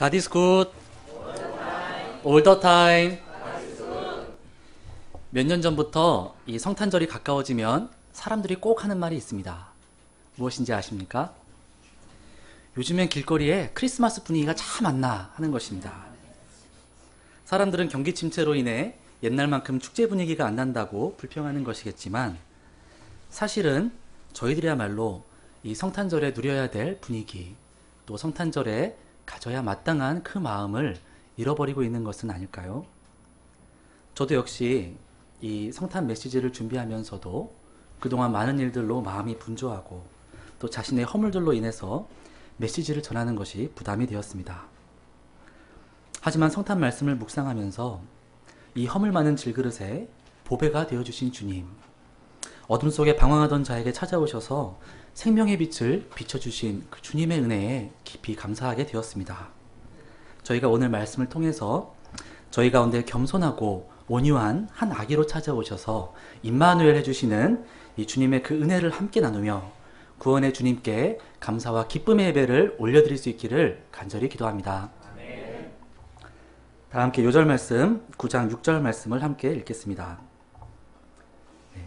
God is good all the time. 몇 년 전부터 이 성탄절이 가까워지면 사람들이 꼭 하는 말이 있습니다. 무엇인지 아십니까? 요즘엔 길거리에 크리스마스 분위기가 참 안 나 하는 것입니다. 사람들은 경기 침체로 인해 옛날만큼 축제 분위기가 안 난다고 불평하는 것이겠지만, 사실은 저희들이야말로 이 성탄절에 누려야 될 분위기, 또 성탄절에 가져야 마땅한 그 마음을 잃어버리고 있는 것은 아닐까요? 저도 역시 이 성탄 메시지를 준비하면서도 그동안 많은 일들로 마음이 분주하고 또 자신의 허물들로 인해서 메시지를 전하는 것이 부담이 되었습니다. 하지만 성탄 말씀을 묵상하면서 이 허물 많은 질그릇에 보배가 되어주신 주님, 어둠 속에 방황하던 자에게 찾아오셔서 생명의 빛을 비춰주신 그 주님의 은혜에 깊이 감사하게 되었습니다. 저희가 오늘 말씀을 통해서 저희 가운데 겸손하고 온유한 한 아기로 찾아오셔서 임마누엘 해주시는 이 주님의 그 은혜를 함께 나누며 구원의 주님께 감사와 기쁨의 예배를 올려드릴 수 있기를 간절히 기도합니다. 다 함께 요절 말씀 9장 6절 말씀을 함께 읽겠습니다.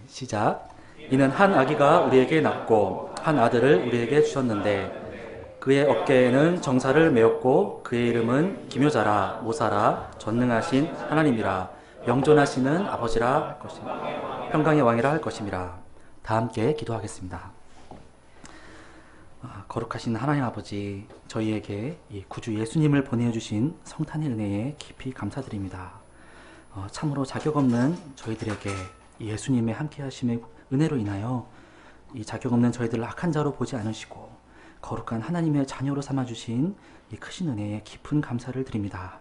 시작. 이는 한 아기가 우리에게 낳고 한 아들을 우리에게 주셨는데 그의 어깨에는 정사를 메었고 그의 이름은 기묘자라 모사라 전능하신 하나님이라 영존하시는 아버지라 할 것이라 평강의 왕이라 할 것임이라. 다 함께 기도하겠습니다. 거룩하신 하나님 아버지, 저희에게 이 구주 예수님을 보내주신 성탄의 은혜에 깊이 감사드립니다. 참으로 자격 없는 저희들에게 예수님의 함께하심의 은혜로 인하여 이 자격 없는 저희들을 악한 자로 보지 않으시고 거룩한 하나님의 자녀로 삼아주신 이 크신 은혜에 깊은 감사를 드립니다.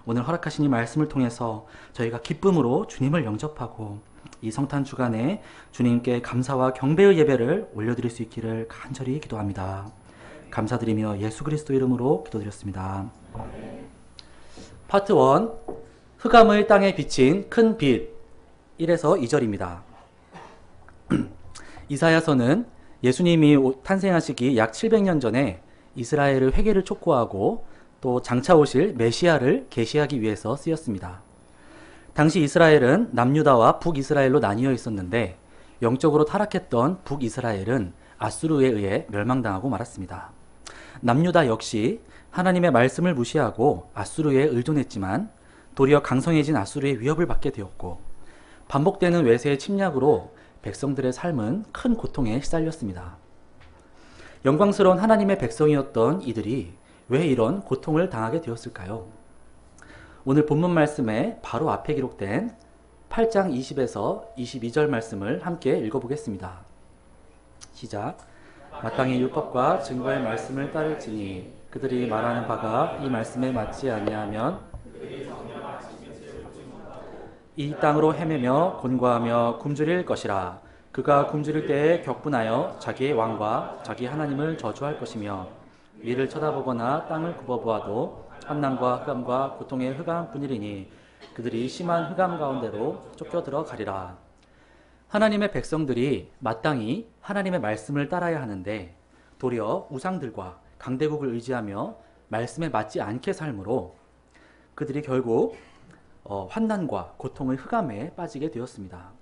오늘 허락하신 이 말씀을 통해서 저희가 기쁨으로 주님을 영접하고 이 성탄 주간에 주님께 감사와 경배의 예배를 올려드릴 수 있기를 간절히 기도합니다. 감사드리며 예수 그리스도 이름으로 기도드렸습니다. 파트 1, 흑암의 땅에 비친 큰 빛, 1에서 2절입니다. 이사야서는 예수님이 탄생하시기 약 700년 전에 이스라엘의 회개를 촉구하고 또 장차 오실 메시아를 계시하기 위해서 쓰였습니다. 당시 이스라엘은 남유다와 북이스라엘로 나뉘어 있었는데 영적으로 타락했던 북이스라엘은 아수르에 의해 멸망당하고 말았습니다. 남유다 역시 하나님의 말씀을 무시하고 아수르에 의존했지만 도리어 강성해진 아수르의 위협을 받게 되었고, 반복되는 외세의 침략으로 백성들의 삶은 큰 고통에 시달렸습니다. 영광스러운 하나님의 백성이었던 이들이 왜 이런 고통을 당하게 되었을까요? 오늘 본문 말씀에 바로 앞에 기록된 8장 20에서 22절 말씀을 함께 읽어보겠습니다. 시작. 마땅히 율법과 증거의 말씀을 따를지니 그들이 말하는 바가 이 말씀에 맞지 아니하면 이 땅으로 헤매며 곤고하며 굶주릴 것이라. 그가 굶주릴 때에 격분하여 자기의 왕과 자기 하나님을 저주할 것이며 위를 쳐다보거나 땅을 굽어보아도 환난과 흑암과 고통의 흑암뿐이리니 그들이 심한 흑암 가운데로 쫓겨들어 가리라. 하나님의 백성들이 마땅히 하나님의 말씀을 따라야 하는데 도리어 우상들과 강대국을 의지하며 말씀에 맞지 않게 삶으로 그들이 결국 환난과 고통의 흑암에 빠지게 되었습니다.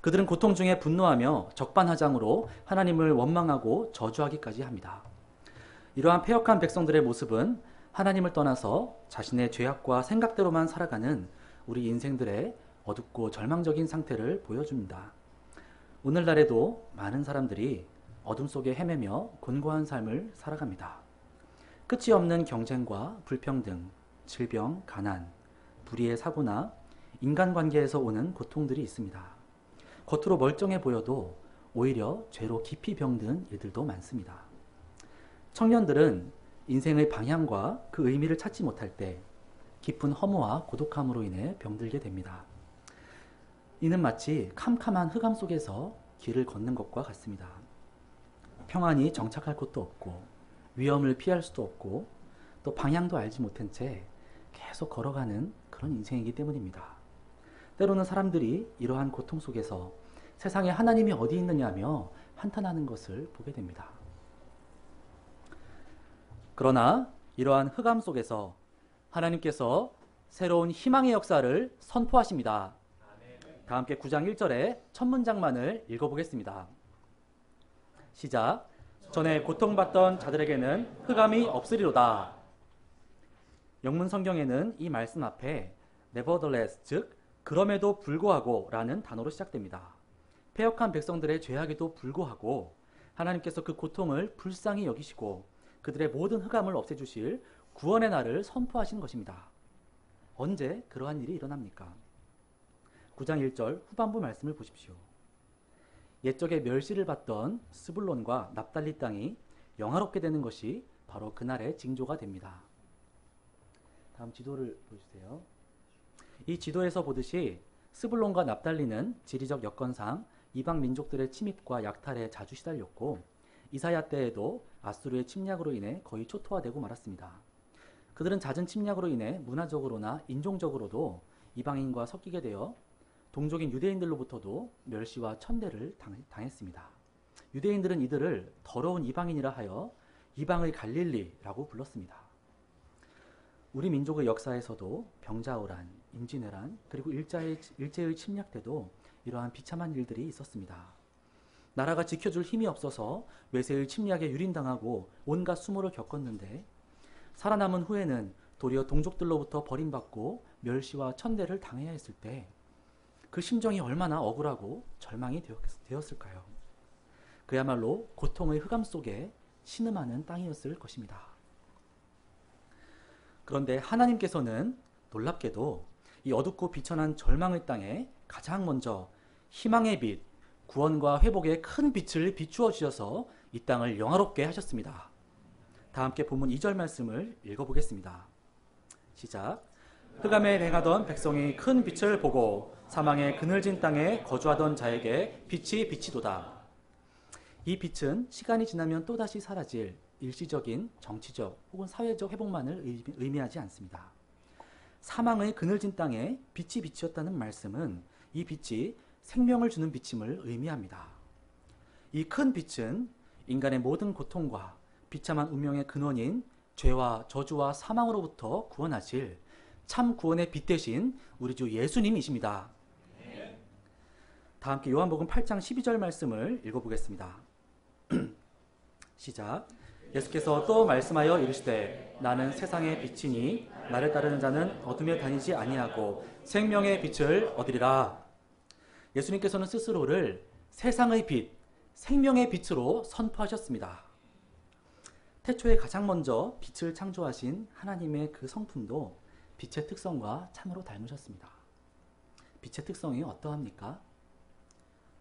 그들은 고통 중에 분노하며 적반하장으로 하나님을 원망하고 저주하기까지 합니다. 이러한 패역한 백성들의 모습은 하나님을 떠나서 자신의 죄악과 생각대로만 살아가는 우리 인생들의 어둡고 절망적인 상태를 보여줍니다. 오늘날에도 많은 사람들이 어둠 속에 헤매며 곤고한 삶을 살아갑니다. 끝이 없는 경쟁과 불평등, 질병, 가난, 불의의 사고나 인간관계에서 오는 고통들이 있습니다. 겉으로 멀쩡해 보여도 오히려 죄로 깊이 병든 일들도 많습니다. 청년들은 인생의 방향과 그 의미를 찾지 못할 때 깊은 허무와 고독함으로 인해 병들게 됩니다. 이는 마치 캄캄한 흑암 속에서 길을 걷는 것과 같습니다. 평안히 정착할 곳도 없고 위험을 피할 수도 없고 또 방향도 알지 못한 채 계속 걸어가는 그런 인생이기 때문입니다. 때로는 사람들이 이러한 고통 속에서 세상에 하나님이 어디 있느냐며 한탄하는 것을 보게 됩니다. 그러나 이러한 흑암 속에서 하나님께서 새로운 희망의 역사를 선포하십니다. 다 함께 9장 1절의 첫 문장만을 읽어보겠습니다. 시작. 전에 고통받던 자들에게는 흑암이 없으리로다. 영문 성경에는 이 말씀 앞에 nevertheless, 즉 그럼에도 불구하고 라는 단어로 시작됩니다. 패역한 백성들의 죄악에도 불구하고 하나님께서 그 고통을 불쌍히 여기시고 그들의 모든 흑암을 없애주실 구원의 날을 선포하신 것입니다. 언제 그러한 일이 일어납니까? 9장 1절 후반부 말씀을 보십시오. 옛적에 멸시를 받던 스불론과 납달리 땅이 영화롭게 되는 것이 바로 그날의 징조가 됩니다. 다음 지도를 보여주세요. 이 지도에서 보듯이 스불론과 납달리는 지리적 여건상 이방 민족들의 침입과 약탈에 자주 시달렸고 이사야 때에도 아수르의 침략으로 인해 거의 초토화되고 말았습니다. 그들은 잦은 침략으로 인해 문화적으로나 인종적으로도 이방인과 섞이게 되어 동족인 유대인들로부터도 멸시와 천대를 당했습니다. 유대인들은 이들을 더러운 이방인이라 하여 이방의 갈릴리라고 불렀습니다. 우리 민족의 역사에서도 병자호란, 임진왜란, 그리고 일제의 침략 때도 이러한 비참한 일들이 있었습니다. 나라가 지켜줄 힘이 없어서 외세의 침략에 유린당하고 온갖 수모를 겪었는데 살아남은 후에는 도리어 동족들로부터 버림받고 멸시와 천대를 당해야 했을 때 그 심정이 얼마나 억울하고 절망이 되었을까요? 그야말로 고통의 흑암 속에 신음하는 땅이었을 것입니다. 그런데 하나님께서는 놀랍게도 이 어둡고 비천한 절망의 땅에 가장 먼저 희망의 빛, 구원과 회복의 큰 빛을 비추어 주셔서 이 땅을 영화롭게 하셨습니다. 다 함께 본문 2절 말씀을 읽어보겠습니다. 시작. 흑암에 행하던 백성이 큰 빛을 보고 사망의 그늘진 땅에 거주하던 자에게 빛이 비치도다. 이 빛은 시간이 지나면 또다시 사라질 일시적인 정치적 혹은 사회적 회복만을 의미하지 않습니다. 사망의 그늘진 땅에 빛이 비치었다는 말씀은 이 빛이 생명을 주는 빛임을 의미합니다. 이 큰 빛은 인간의 모든 고통과 비참한 운명의 근원인 죄와 저주와 사망으로부터 구원하실 참 구원의 빛 대신 우리 주 예수님이십니다. 다 함께 요한복음 8장 12절 말씀을 읽어보겠습니다. 시작. 예수께서 또 말씀하여 이르시되 나는 세상의 빛이니 나를 따르는 자는 어둠에 다니지 아니하고 생명의 빛을 얻으리라. 예수님께서는 스스로를 세상의 빛, 생명의 빛으로 선포하셨습니다. 태초에 가장 먼저 빛을 창조하신 하나님의 그 성품도 빛의 특성과 참으로 닮으셨습니다. 빛의 특성이 어떠합니까?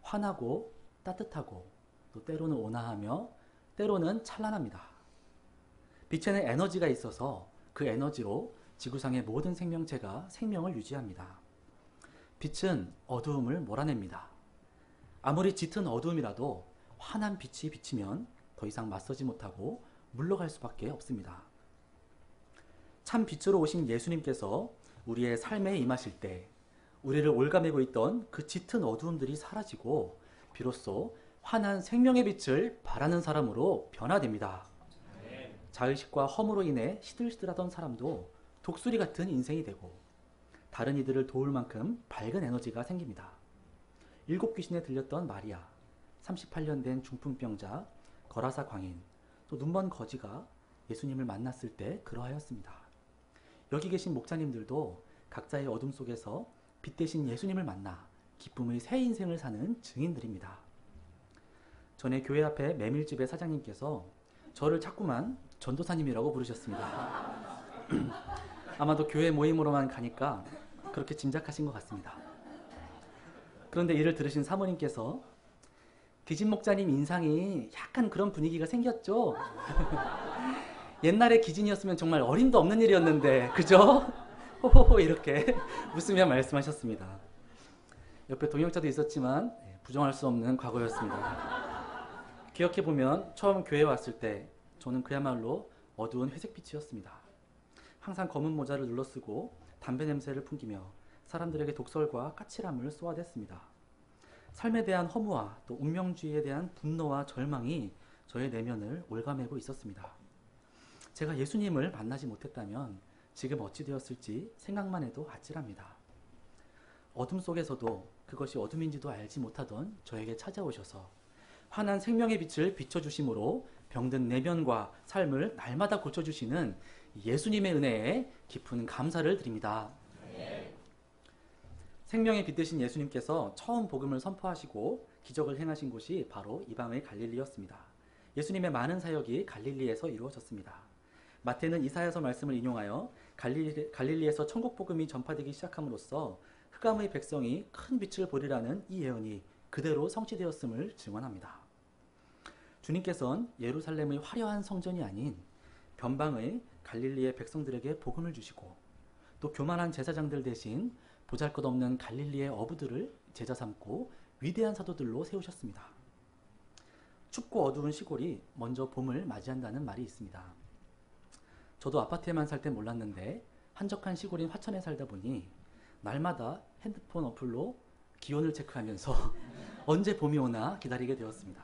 환하고 따뜻하고 또 때로는 온화하며 때로는 찬란합니다. 빛에는 에너지가 있어서 그 에너지로 지구상의 모든 생명체가 생명을 유지합니다. 빛은 어두움을 몰아냅니다. 아무리 짙은 어두움이라도 환한 빛이 비치면 더 이상 맞서지 못하고 물러갈 수밖에 없습니다. 참 빛으로 오신 예수님께서 우리의 삶에 임하실 때 우리를 올가매고 있던 그 짙은 어두움들이 사라지고 비로소 환한 생명의 빛을 바라는 사람으로 변화됩니다. 자의식과 허무로 인해 시들시들하던 사람도 독수리 같은 인생이 되고 다른 이들을 도울 만큼 밝은 에너지가 생깁니다. 7 귀신에 들렸던 마리아, 38년 된 중풍병자, 거라사 광인, 또 눈먼 거지가 예수님을 만났을 때 그러하였습니다. 여기 계신 목자님들도 각자의 어둠 속에서 빛 대신 예수님을 만나 기쁨의 새 인생을 사는 증인들입니다. 전에 교회 앞에 메밀집의 사장님께서 저를 자꾸만 전도사님이라고 부르셨습니다. 아마도 교회 모임으로만 가니까 그렇게 짐작하신 것 같습니다. 그런데 이를 들으신 사모님께서 기진 목자님 인상이 약간 그런 분위기가 생겼죠? 옛날에 기진이었으면 정말 어림도 없는 일이었는데 그죠? 호호호 이렇게 웃으며 말씀하셨습니다. 옆에 동역자도 있었지만 부정할 수 없는 과거였습니다. 기억해보면 처음 교회에 왔을 때 저는 그야말로 어두운 회색빛이었습니다. 항상 검은 모자를 눌러쓰고 담배 냄새를 풍기며 사람들에게 독설과 까칠함을 쏘아댔습니다. 삶에 대한 허무와 또 운명주의에 대한 분노와 절망이 저의 내면을 올가매고 있었습니다. 제가 예수님을 만나지 못했다면 지금 어찌 되었을지 생각만 해도 아찔합니다. 어둠 속에서도 그것이 어둠인지도 알지 못하던 저에게 찾아오셔서 환한 생명의 빛을 비춰주심으로 병든 내면과 삶을 날마다 고쳐주시는 예수님의 은혜에 깊은 감사를 드립니다. 생명의 빛 되신 예수님께서 처음 복음을 선포하시고 기적을 행하신 곳이 바로 이방의 갈릴리였습니다. 예수님의 많은 사역이 갈릴리에서 이루어졌습니다. 마태는 이사야서 말씀을 인용하여 갈릴리에서 천국 복음이 전파되기 시작함으로써 흑암의 백성이 큰 빛을 보리라는 이 예언이 그대로 성취되었음을 증언합니다. 주님께서는 예루살렘의 화려한 성전이 아닌 변방의 갈릴리의 백성들에게 복음을 주시고 또 교만한 제사장들 대신 보잘것없는 갈릴리의 어부들을 제자 삼고 위대한 사도들로 세우셨습니다. 춥고 어두운 시골이 먼저 봄을 맞이한다는 말이 있습니다. 저도 아파트에만 살 때 몰랐는데 한적한 시골인 화천에 살다 보니 날마다 핸드폰 어플로 기온을 체크하면서 언제 봄이 오나 기다리게 되었습니다.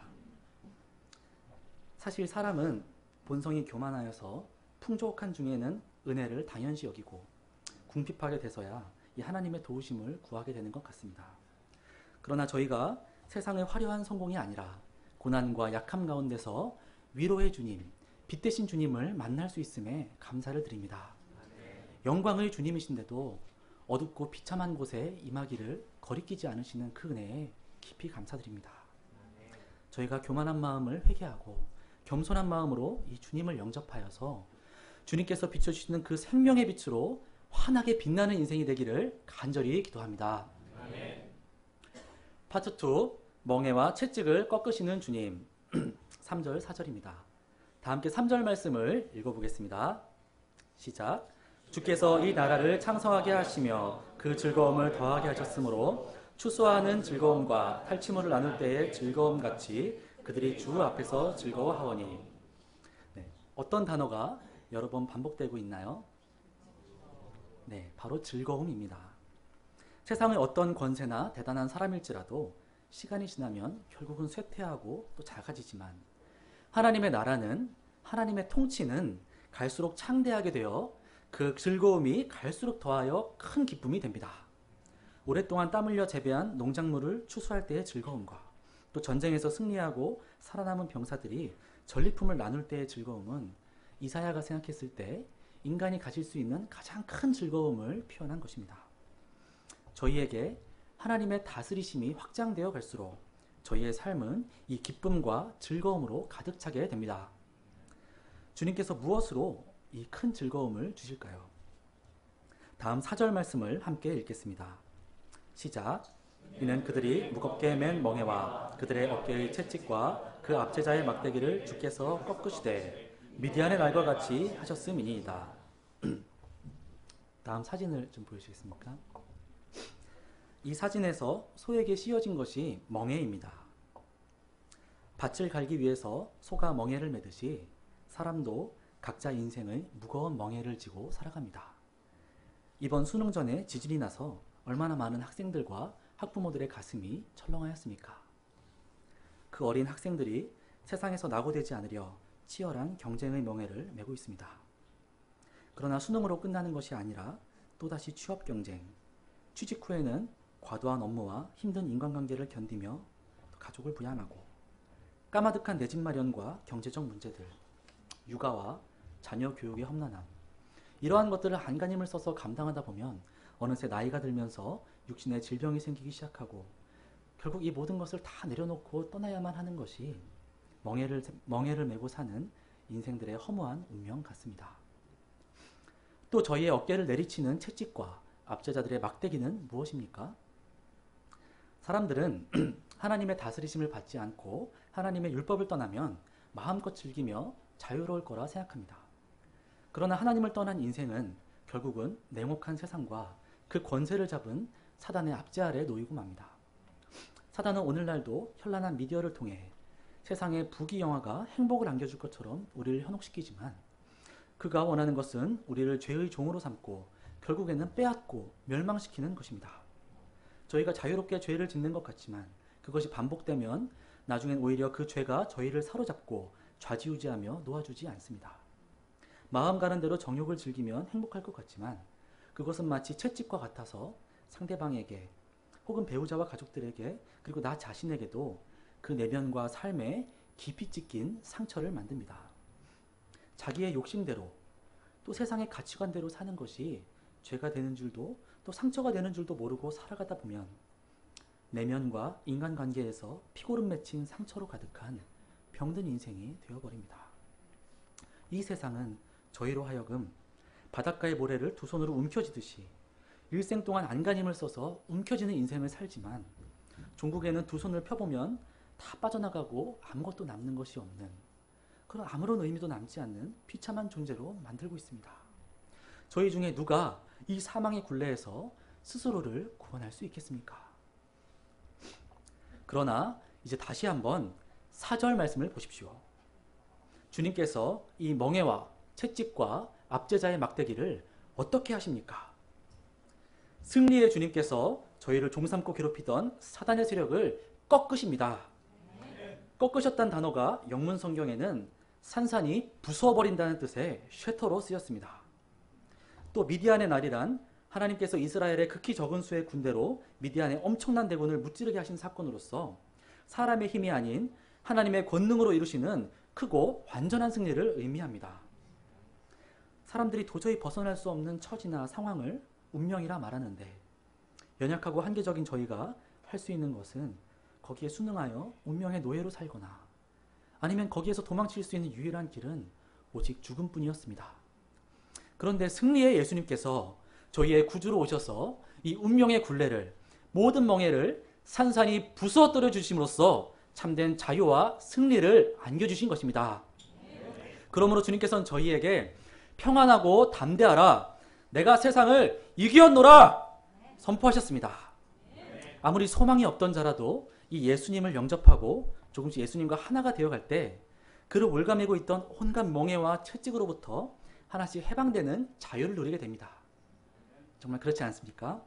사실 사람은 본성이 교만하여서 풍족한 중에는 은혜를 당연시 여기고 궁핍하게 돼서야 이 하나님의 도우심을 구하게 되는 것 같습니다. 그러나 저희가 세상의 화려한 성공이 아니라 고난과 약함 가운데서 위로의 주님, 빛 되신 주님을 만날 수 있음에 감사를 드립니다. 영광의 주님이신데도 어둡고 비참한 곳에 임하기를 거리끼지 않으시는 그 은혜에 깊이 감사드립니다. 저희가 교만한 마음을 회개하고 겸손한 마음으로 이 주님을 영접하여서 주님께서 비춰주시는 그 생명의 빛으로 환하게 빛나는 인생이 되기를 간절히 기도합니다. 파트 2, 멍에와 채찍을 꺾으시는 주님. 3절, 4절입니다. 다 함께 3절 말씀을 읽어보겠습니다. 시작. 주께서 이 나라를 창성하게 하시며 그 즐거움을 더하게 하셨으므로 추수하는 즐거움과 탈취물을 나눌 때의 즐거움같이 그들이 주 앞에서 즐거워하오니. 네, 어떤 단어가 여러 번 반복되고 있나요? 네, 바로 즐거움입니다. 세상의 어떤 권세나 대단한 사람일지라도 시간이 지나면 결국은 쇠퇴하고 또 작아지지만 하나님의 나라는, 하나님의 통치는 갈수록 창대하게 되어 그 즐거움이 갈수록 더하여 큰 기쁨이 됩니다. 오랫동안 땀 흘려 재배한 농작물을 추수할 때의 즐거움과 또 전쟁에서 승리하고 살아남은 병사들이 전리품을 나눌 때의 즐거움은 이사야가 생각했을 때 인간이 가질 수 있는 가장 큰 즐거움을 표현한 것입니다. 저희에게 하나님의 다스리심이 확장되어 갈수록 저희의 삶은 이 기쁨과 즐거움으로 가득 차게 됩니다. 주님께서 무엇으로 이 큰 즐거움을 주실까요? 다음 4절 말씀을 함께 읽겠습니다. 시작. 이는 그들이 무겁게 맨 멍에와 그들의 어깨의 채찍과 그 압제자의 막대기를 주께서 꺾으시되 미디안의 날과 같이 하셨음이니이다. 다음 사진을 좀 보여주시겠습니까? 이 사진에서 소에게 씌워진 것이 멍에입니다. 밭을 갈기 위해서 소가 멍에를 매듯이 사람도 각자 인생의 무거운 멍에를 지고 살아갑니다. 이번 수능 전에 지진이 나서 얼마나 많은 학생들과 학부모들의 가슴이 철렁하였습니까? 그 어린 학생들이 세상에서 낙오되지 않으려 치열한 경쟁의 멍에를 메고 있습니다. 그러나 수능으로 끝나는 것이 아니라 또다시 취업 경쟁, 취직 후에는 과도한 업무와 힘든 인간관계를 견디며 가족을 부양하고 까마득한 내 집 마련과 경제적 문제들, 육아와 자녀 교육의 험난함, 이러한 것들을 안간힘을 써서 감당하다 보면 어느새 나이가 들면서 육신에 질병이 생기기 시작하고 결국 이 모든 것을 다 내려놓고 떠나야만 하는 것이 멍에를 메고 사는 인생들의 허무한 운명 같습니다. 또 저희의 어깨를 내리치는 채찍과 압제자들의 막대기는 무엇입니까? 사람들은 하나님의 다스리심을 받지 않고 하나님의 율법을 떠나면 마음껏 즐기며 자유로울 거라 생각합니다. 그러나 하나님을 떠난 인생은 결국은 냉혹한 세상과 그 권세를 잡은 사단의 압제 아래 놓이고 맙니다. 사단은 오늘날도 현란한 미디어를 통해 세상의 부귀영화가 행복을 안겨줄 것처럼 우리를 현혹시키지만 그가 원하는 것은 우리를 죄의 종으로 삼고 결국에는 빼앗고 멸망시키는 것입니다. 저희가 자유롭게 죄를 짓는 것 같지만 그것이 반복되면 나중엔 오히려 그 죄가 저희를 사로잡고 좌지우지하며 놓아주지 않습니다. 마음 가는 대로 정욕을 즐기면 행복할 것 같지만 그것은 마치 채찍과 같아서 상대방에게 혹은 배우자와 가족들에게 그리고 나 자신에게도 그 내면과 삶에 깊이 찍힌 상처를 만듭니다. 자기의 욕심대로 또 세상의 가치관대로 사는 것이 죄가 되는 줄도 또 상처가 되는 줄도 모르고 살아가다 보면 내면과 인간관계에서 피고름 맺힌 상처로 가득한 병든 인생이 되어버립니다. 이 세상은 저희로 하여금 바닷가의 모래를 두 손으로 움켜쥐듯이 일생 동안 안간힘을 써서 움켜쥐는 인생을 살지만 종국에는 두 손을 펴보면 다 빠져나가고 아무것도 남는 것이 없는 그런 아무런 의미도 남지 않는 비참한 존재로 만들고 있습니다. 저희 중에 누가 이 사망의 굴레에서 스스로를 구원할 수 있겠습니까? 그러나 이제 다시 한번 4절 말씀을 보십시오. 주님께서 이 멍에와 채찍과 압제자의 막대기를 어떻게 하십니까? 승리의 주님께서 저희를 종삼고 괴롭히던 사단의 세력을 꺾으십니다. 꺾으셨다는 단어가 영문 성경에는 산산이 부수어버린다는 뜻의 쉐터로 쓰였습니다. 또 미디안의 날이란 하나님께서 이스라엘의 극히 적은 수의 군대로 미디안의 엄청난 대군을 무찌르게 하신 사건으로서 사람의 힘이 아닌 하나님의 권능으로 이루시는 크고 완전한 승리를 의미합니다. 사람들이 도저히 벗어날 수 없는 처지나 상황을 운명이라 말하는데 연약하고 한계적인 저희가 할 수 있는 것은 거기에 순응하여 운명의 노예로 살거나 아니면 거기에서 도망칠 수 있는 유일한 길은 오직 죽음뿐이었습니다. 그런데 승리의 예수님께서 저희의 구주로 오셔서 이 운명의 굴레를 모든 멍에를 산산이 부수어뜨려 주심으로써 참된 자유와 승리를 안겨주신 것입니다. 그러므로 주님께서는 저희에게 평안하고 담대하라 내가 세상을 이기었노라 선포하셨습니다. 아무리 소망이 없던 자라도 이 예수님을 영접하고 조금씩 예수님과 하나가 되어갈 때 그를 올가매고 있던 온갖 멍에와 채찍으로부터 하나씩 해방되는 자유를 누리게 됩니다. 정말 그렇지 않습니까?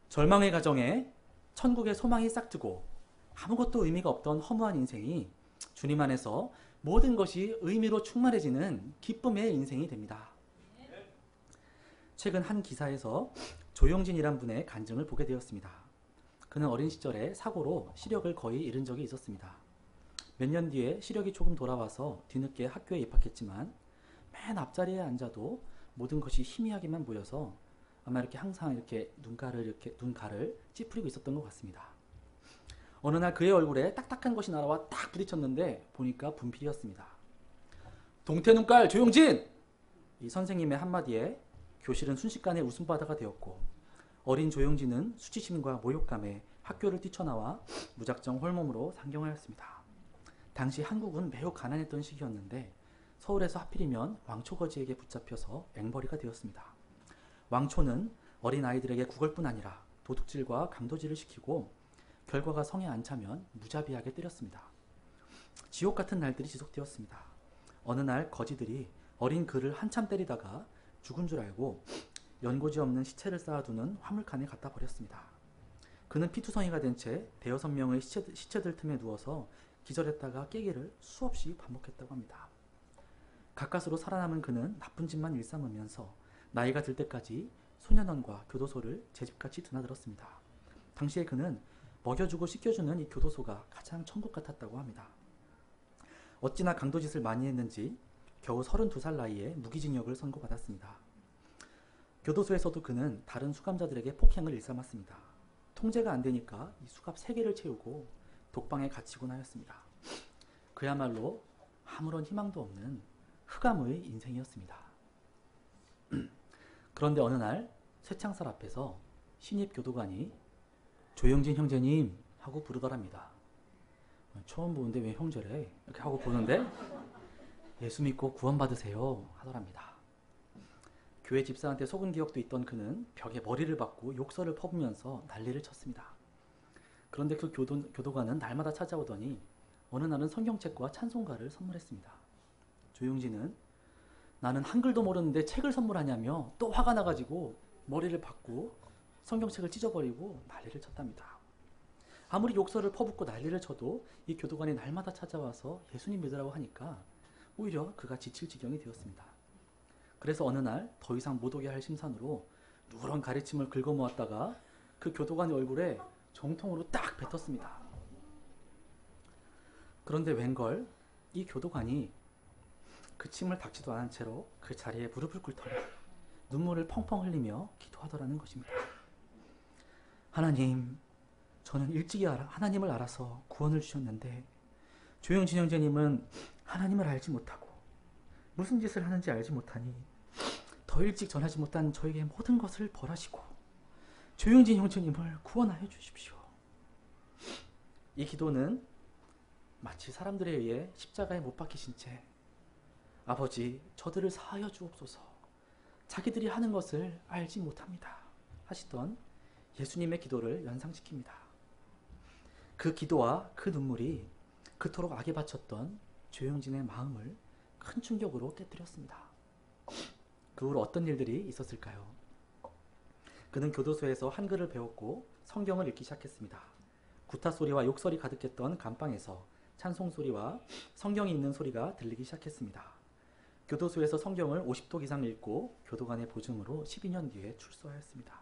절망의 가정에 천국의 소망이 싹트고 아무것도 의미가 없던 허무한 인생이 주님 안에서 모든 것이 의미로 충만해지는 기쁨의 인생이 됩니다. 최근 한 기사에서 조용진이란 분의 간증을 보게 되었습니다. 그는 어린 시절에 사고로 시력을 거의 잃은 적이 있었습니다. 몇 년 뒤에 시력이 조금 돌아와서 뒤늦게 학교에 입학했지만 맨 앞자리에 앉아도 모든 것이 희미하게만 보여서 아마 이렇게 항상 이렇게 눈가를 찌푸리고 있었던 것 같습니다. 어느 날 그의 얼굴에 딱딱한 것이 날아와 딱 부딪혔는데 보니까 분필이었습니다. 동태눈깔 조용진! 이 선생님의 한마디에 교실은 순식간에 웃음바다가 되었고 어린 조용진은 수치심과 모욕감에 학교를 뛰쳐나와 무작정 홀몸으로 상경하였습니다. 당시 한국은 매우 가난했던 시기였는데 서울에서 하필이면 왕초거지에게 붙잡혀서 앵벌이가 되었습니다. 왕초는 어린 아이들에게 구걸뿐 아니라 도둑질과 강도질을 시키고 결과가 성에 안 차면 무자비하게 때렸습니다. 지옥 같은 날들이 지속되었습니다. 어느 날 거지들이 어린 그를 한참 때리다가 죽은 줄 알고 연고지 없는 시체를 쌓아두는 화물칸에 갖다 버렸습니다. 그는 피투성이가 된 채 대여섯 명의 시체들 틈에 누워서 기절했다가 깨기를 수없이 반복했다고 합니다. 가까스로 살아남은 그는 나쁜 짓만 일삼으면서 나이가 들 때까지 소년원과 교도소를 제 집같이 드나들었습니다. 당시에 그는 먹여주고 씻겨주는 이 교도소가 가장 천국 같았다고 합니다. 어찌나 강도짓을 많이 했는지 겨우 32살 나이에 무기징역을 선고받았습니다. 교도소에서도 그는 다른 수감자들에게 폭행을 일삼았습니다. 통제가 안 되니까 이 수갑 3개를 채우고 독방에 갇히곤 하였습니다. 그야말로 아무런 희망도 없는 흑암의 인생이었습니다. 그런데 어느 날 쇠창살 앞에서 신입 교도관이 조영진 형제님 하고 부르더랍니다. 처음 보는데 왜 형제래? 이렇게 하고 보는데 예수 믿고 구원받으세요 하더랍니다. 교회 집사한테 속은 기억도 있던 그는 벽에 머리를 박고 욕설을 퍼부면서 난리를 쳤습니다. 그런데 그 교도관은 날마다 찾아오더니 어느 날은 성경책과 찬송가를 선물했습니다. 조용진은 나는 한글도 모르는데 책을 선물하냐며 또 화가 나가지고 머리를 박고 성경책을 찢어버리고 난리를 쳤답니다. 아무리 욕설을 퍼붓고 난리를 쳐도 이 교도관이 날마다 찾아와서 예수님 믿으라고 하니까 오히려 그가 지칠 지경이 되었습니다. 그래서 어느 날 더 이상 못 오게 할 심산으로 누런 가르침을 긁어모았다가 그 교도관의 얼굴에 정통으로 딱 뱉었습니다. 그런데 웬걸 이 교도관이 그 침을 닥치도 않은 채로 그 자리에 무릎을 꿇더니 눈물을 펑펑 흘리며 기도하더라는 것입니다. 하나님, 저는 일찍이 하나님을 알아서 구원을 주셨는데 조영진 형제님은 하나님을 알지 못하고 무슨 짓을 하는지 알지 못하니 더 일찍 전하지 못한 저에게 모든 것을 벌하시고 조영진 형제님을 구원하여 주십시오. 이 기도는 마치 사람들에 의해 십자가에 못 박히신 채 아버지, 저들을 사하여 주옵소서, 자기들이 하는 것을 알지 못합니다 하시던 예수님의 기도를 연상시킵니다. 그 기도와 그 눈물이 그토록 악에 바쳤던 조영진의 마음을 큰 충격으로 깨뜨렸습니다. 그 후 어떤 일들이 있었을까요? 그는 교도소에서 한글을 배웠고 성경을 읽기 시작했습니다. 구타 소리와 욕설이 가득했던 감방에서 찬송 소리와 성경이 읽는 소리가 들리기 시작했습니다. 교도소에서 성경을 50독 이상 읽고 교도관의 보증으로 12년 뒤에 출소하였습니다.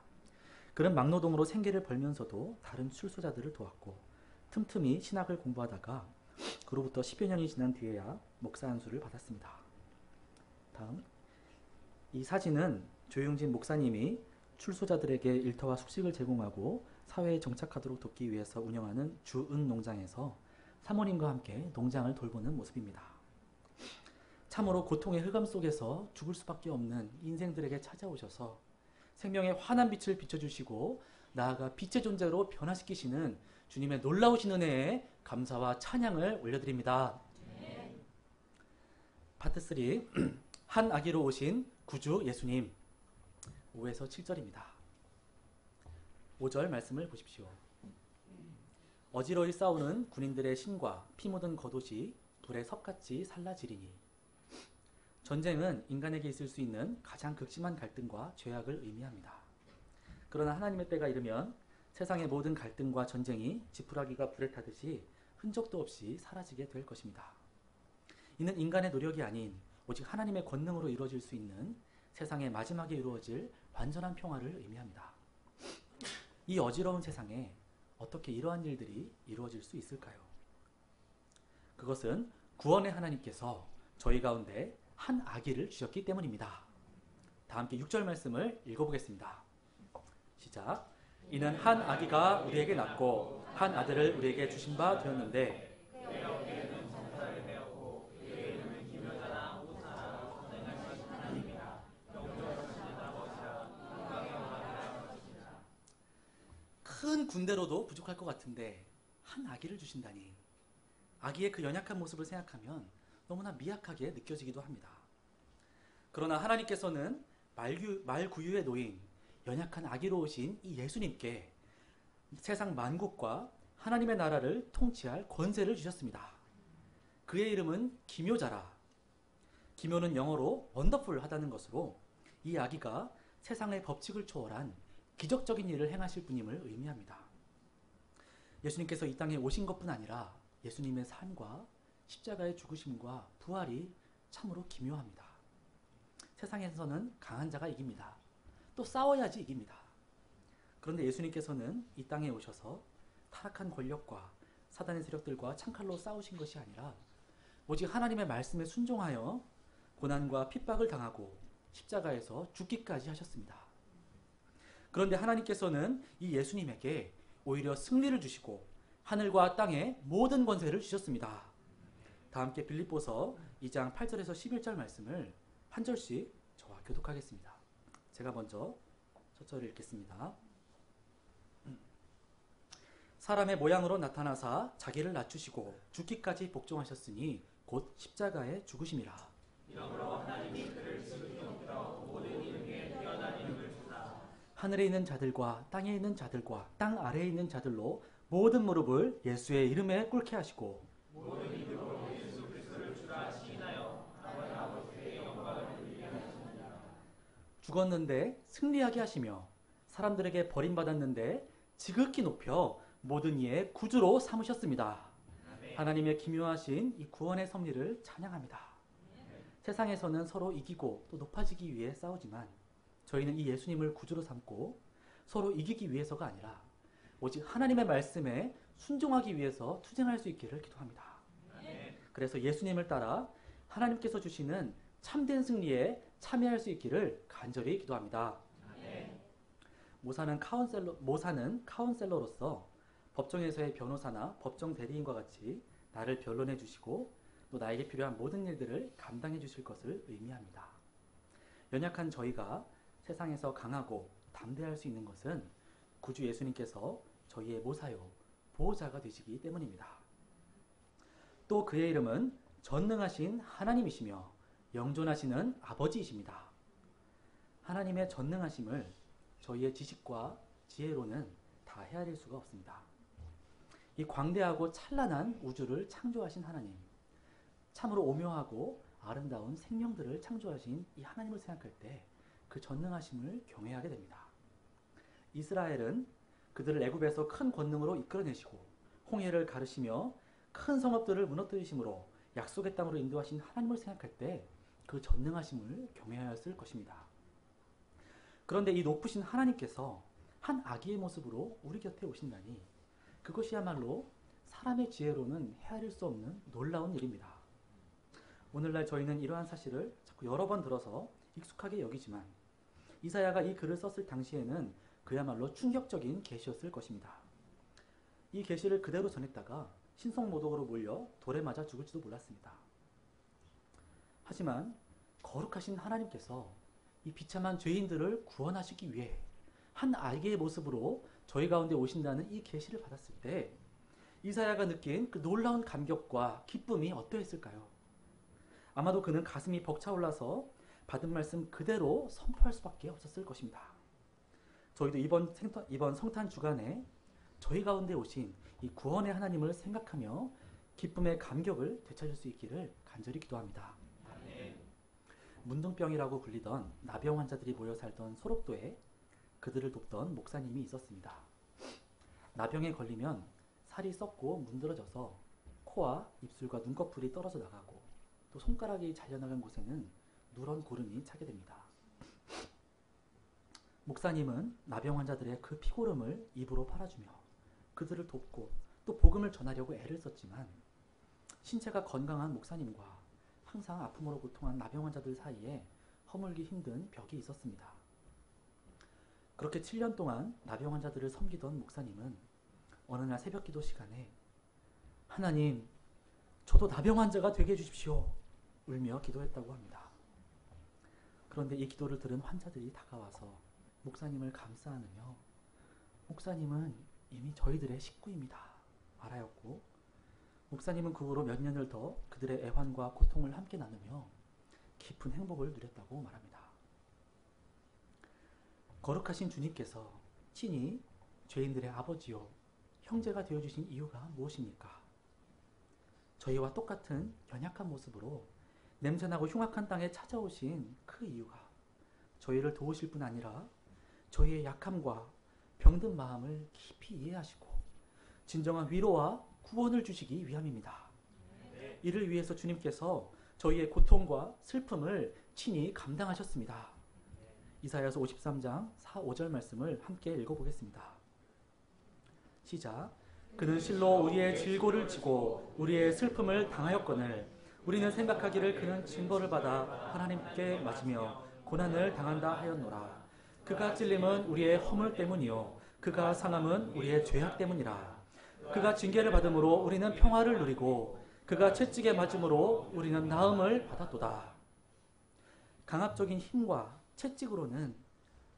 그는 막노동으로 생계를 벌면서도 다른 출소자들을 도왔고 틈틈이 신학을 공부하다가 그로부터 10여 년이 지난 뒤에야 목사 안수를 받았습니다. 다음, 이 사진은 조용진 목사님이 출소자들에게 일터와 숙식을 제공하고 사회에 정착하도록 돕기 위해서 운영하는 주은 농장에서 사모님과 함께 농장을 돌보는 모습입니다. 참으로 고통의 흑암 속에서 죽을 수밖에 없는 인생들에게 찾아오셔서 생명의 환한 빛을 비춰주시고 나아가 빛의 존재로 변화시키시는 주님의 놀라우신 은혜에 감사와 찬양을 올려드립니다. 파트 3, 한 아기로 오신 구주 예수님. 5에서 7절입니다. 5절 말씀을 보십시오. 어지러이 싸우는 군인들의 신과 피 묻은 겉옷이 불에 섭같이 살라지리니. 전쟁은 인간에게 있을 수 있는 가장 극심한 갈등과 죄악을 의미합니다. 그러나 하나님의 때가 이르면 세상의 모든 갈등과 전쟁이 지푸라기가 불에 타듯이 흔적도 없이 사라지게 될 것입니다. 이는 인간의 노력이 아닌 오직 하나님의 권능으로 이루어질 수 있는 세상의 마지막에 이루어질 완전한 평화를 의미합니다. 이 어지러운 세상에 어떻게 이러한 일들이 이루어질 수 있을까요? 그것은 구원의 하나님께서 저희 가운데 한 아기를 주셨기 때문입니다. 다 함께 6절 말씀을 읽어보겠습니다. 시작. 이는 한 아기가 우리에게 낳고 한 아들을 우리에게 주신 바 되었는데 큰 군대로도 부족할 것 같은데 한 아기를 주신다니. 아기의 그 연약한 모습을 생각하면 너무나 미약하게 느껴지기도 합니다. 그러나 하나님께서는 말구유에 놓인 연약한 아기로 오신 이 예수님께 세상 만국과 하나님의 나라를 통치할 권세를 주셨습니다. 그의 이름은 기묘자라. 기묘는 영어로 원더풀 하다는 것으로 이 아기가 세상의 법칙을 초월한 기적적인 일을 행하실 분임을 의미합니다. 예수님께서 이 땅에 오신 것뿐 아니라 예수님의 삶과 십자가의 죽으심과 부활이 참으로 기묘합니다. 세상에서는 강한 자가 이깁니다. 또 싸워야지 이깁니다. 그런데 예수님께서는 이 땅에 오셔서 타락한 권력과 사단의 세력들과 창칼로 싸우신 것이 아니라 오직 하나님의 말씀에 순종하여 고난과 핍박을 당하고 십자가에서 죽기까지 하셨습니다. 그런데 하나님께서는 이 예수님에게 오히려 승리를 주시고 하늘과 땅의 모든 권세를 주셨습니다. 다 함께 빌립보서 2장 8절에서 11절 말씀을 한 절씩 저와 교독하겠습니다. 제가 먼저 첫 절을 읽겠습니다. 사람의 모양으로 나타나사 자기를 낮추시고 죽기까지 복종하셨으니 곧 십자가에 죽으심이라. 이러므로 하나님이 그를 지으시옵기로 모든 이름에 뛰어난 이름을 주사 하늘에 있는 자들과 땅에 있는 자들과 땅 아래에 있는 자들로 모든 무릎을 예수의 이름에 꿇게 하시고 모든 이름으로 예수 그리스도를 주라 시인하여 아버지의 영광을 누리게 하시니라. 죽었는데 승리하게 하시며 사람들에게 버림받았는데 지극히 높여 모든 이의 구주로 삼으셨습니다. 하나님의 기묘하신 이 구원의 섭리를 찬양합니다. 세상에서는 서로 이기고 또 높아지기 위해 싸우지만 저희는 이 예수님을 구주로 삼고 서로 이기기 위해서가 아니라 오직 하나님의 말씀에 순종하기 위해서 투쟁할 수 있기를 기도합니다. 그래서 예수님을 따라 하나님께서 주시는 참된 승리에 참여할 수 있기를 간절히 기도합니다. 모사는 카운셀러로서 법정에서의 변호사나 법정 대리인과 같이 나를 변론해 주시고 또 나에게 필요한 모든 일들을 감당해 주실 것을 의미합니다. 연약한 저희가 세상에서 강하고 담대할 수 있는 것은 구주 예수님께서 저희의 모사요, 보호자가 되시기 때문입니다. 또 그의 이름은 전능하신 하나님이시며 영존하시는 아버지이십니다. 하나님의 전능하심을 저희의 지식과 지혜로는 다 헤아릴 수가 없습니다. 이 광대하고 찬란한 우주를 창조하신 하나님, 참으로 오묘하고 아름다운 생명들을 창조하신 이 하나님을 생각할 때 그 전능하심을 경외하게 됩니다. 이스라엘은 그들을 애굽에서 큰 권능으로 이끌어내시고 홍해를 가르시며 큰 성읍들을 무너뜨리심으로 약속의 땅으로 인도하신 하나님을 생각할 때 그 전능하심을 경외하였을 것입니다. 그런데 이 높으신 하나님께서 한 아기의 모습으로 우리 곁에 오신다니 그것이야말로 사람의 지혜로는 헤아릴 수 없는 놀라운 일입니다. 오늘날 저희는 이러한 사실을 자꾸 여러 번 들어서 익숙하게 여기지만 이사야가 이 글을 썼을 당시에는 그야말로 충격적인 계시였을 것입니다. 이 계시를 그대로 전했다가 신성모독으로 몰려 돌에 맞아 죽을지도 몰랐습니다. 하지만 거룩하신 하나님께서 이 비참한 죄인들을 구원하시기 위해 한 아기의 모습으로 저희 가운데 오신다는 이 계시를 받았을 때 이사야가 느낀 그 놀라운 감격과 기쁨이 어떠했을까요? 아마도 그는 가슴이 벅차올라서 받은 말씀 그대로 선포할 수밖에 없었을 것입니다. 저희도 이번 성탄 주간에 저희 가운데 오신 이 구원의 하나님을 생각하며 기쁨의 감격을 되찾을 수 있기를 간절히 기도합니다. 문둥병이라고 불리던 나병 환자들이 모여 살던 소록도에 그들을 돕던 목사님이 있었습니다. 나병에 걸리면 살이 썩고 문드러져서 코와 입술과 눈꺼풀이 떨어져 나가고 또 손가락이 잘려나간 곳에는 누런 고름이 차게 됩니다. 목사님은 나병 환자들의 그 피고름을 입으로 팔아주며 그들을 돕고 또 복음을 전하려고 애를 썼지만 신체가 건강한 목사님과 항상 아픔으로 고통한 나병 환자들 사이에 허물기 힘든 벽이 있었습니다. 그렇게 7년 동안 나병 환자들을 섬기던 목사님은 어느 날 새벽 기도 시간에 하나님, 저도 나병 환자가 되게 해주십시오 울며 기도했다고 합니다. 그런데 이 기도를 들은 환자들이 다가와서 목사님을 감싸 안으며 목사님은 이미 저희들의 식구입니다 말하였고 목사님은 그 후로 몇 년을 더 그들의 애환과 고통을 함께 나누며 깊은 행복을 누렸다고 말합니다. 거룩하신 주님께서 친히 죄인들의 아버지요 형제가 되어주신 이유가 무엇입니까? 저희와 똑같은 연약한 모습으로 냄새나고 흉악한 땅에 찾아오신 그 이유가 저희를 도우실 뿐 아니라 저희의 약함과 병든 마음을 깊이 이해하시고 진정한 위로와 구원을 주시기 위함입니다. 이를 위해서 주님께서 저희의 고통과 슬픔을 친히 감당하셨습니다. 이사야서 53장 4, 5절 말씀을 함께 읽어보겠습니다. 시작. 그는 실로 우리의 질고를 지고 우리의 슬픔을 당하였거늘 우리는 생각하기를 그는 징벌을 받아 하나님께 맞으며 고난을 당한다 하였노라. 그가 찔림은 우리의 허물 때문이요 그가 상함은 우리의 죄악 때문이라. 그가 징계를 받음으로 우리는 평화를 누리고 그가 채찍에 맞음으로 우리는 나음을 받았도다. 강압적인 힘과 채찍으로는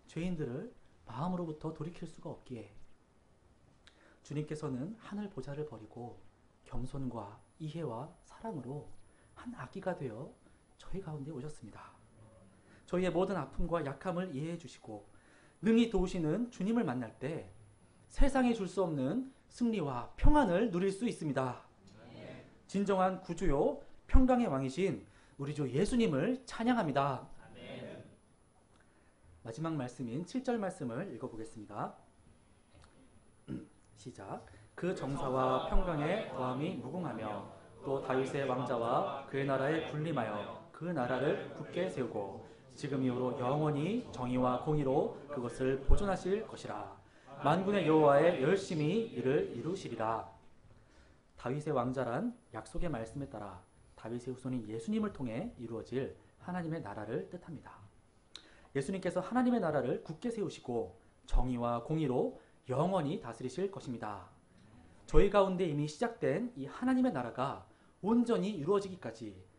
죄인들을 마음으로부터 돌이킬 수가 없기에 주님께서는 하늘 보좌를 버리고 겸손과 이해와 사랑으로 한 아기가 되어 저희 가운데 오셨습니다. 저희의 모든 아픔과 약함을 이해해 주시고 능히 도우시는 주님을 만날 때 세상이 줄 수 없는 승리와 평안을 누릴 수 있습니다. 진정한 구주요 평강의 왕이신 우리 주 예수님을 찬양합니다. 마지막 말씀인 7절 말씀을 읽어보겠습니다. 시작. 그 정사와 평강의 거함이 무궁하며 또 다윗의 왕자와 그의 나라에 군림하여 그 나라를 굳게 세우고 지금 이후로 영원히 정의와 공의로 그것을 보존하실 것이라. 만군의 여호와의 열심히 이를 이루시리라. 다윗의 왕자란 약속의 말씀에 따라 다윗의 후손인 예수님을 통해 이루어질 하나님의 나라를 뜻합니다. 예수님께서 하나님의 나라를 굳게 세우시고 정의와 공의로 영원히 다스리실 것입니다. 저희 가운데 이미 시작된 이 하나님의 나라가 온전히 이루어지기까지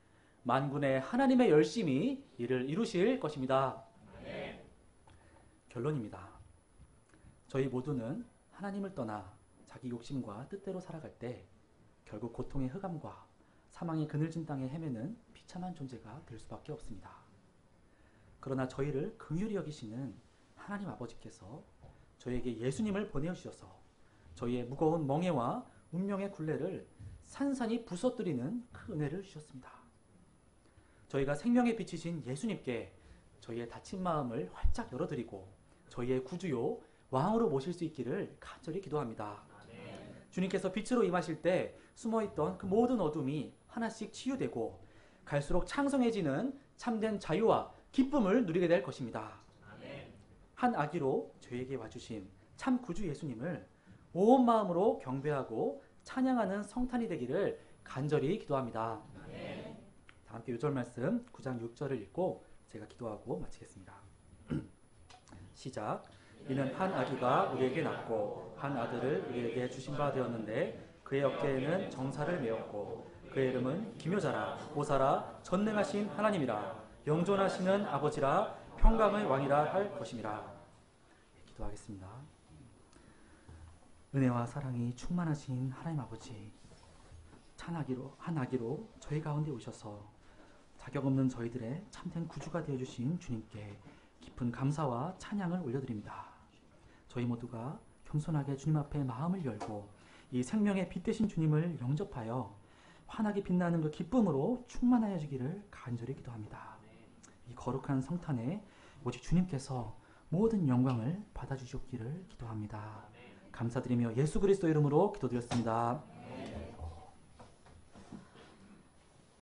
만군의 하나님의 열심히 이를 이루실 것입니다. 네. 결론입니다. 저희 모두는 하나님을 떠나 자기 욕심과 뜻대로 살아갈 때 결국 고통의 흑암과 사망의 그늘진 땅에 헤매는 비참한 존재가 될 수밖에 없습니다. 그러나 저희를 긍휼히 여기시는 하나님 아버지께서 저희에게 예수님을 보내주셔서 저희의 무거운 멍에와 운명의 굴레를 산산이 부서뜨리는 그 은혜를 주셨습니다. 저희가 생명의 빛이신 예수님께 저희의 다친 마음을 활짝 열어드리고 저희의 구주요 왕으로 모실 수 있기를 간절히 기도합니다. 주님께서 빛으로 임하실 때 숨어있던 그 모든 어둠이 하나씩 치유되고 갈수록 창성해지는 참된 자유와 기쁨을 누리게 될 것입니다. 한 아기로 저에게 와주신 참 구주 예수님을 온 마음으로 경배하고 찬양하는 성탄이 되기를 간절히 기도합니다. 다 함께 요절 말씀 9장 6절을 읽고 제가 기도하고 마치겠습니다. 시작. 이는 한 아기가 우리에게 낳고 한 아들을 우리에게 주신 바 되었는데 그의 어깨에는 정사를 메었고 그의 이름은 기묘자라 보사라 전능하신 하나님이라 영존하시는 아버지라 평강의 왕이라 할 것임이라. 기도하겠습니다. 은혜와 사랑이 충만하신 하나님 아버지, 한 아기로 저희 가운데 오셔서 자격 없는 저희들의 참된 구주가 되어주신 주님께 깊은 감사와 찬양을 올려드립니다. 저희 모두가 겸손하게 주님 앞에 마음을 열고 이 생명의 빛 되신 주님을 영접하여 환하게 빛나는 그 기쁨으로 충만하여 주기를 간절히 기도합니다. 이 거룩한 성탄에 오직 주님께서 모든 영광을 받아주시기를 기도합니다. 감사드리며 예수 그리스도 이름으로 기도드렸습니다.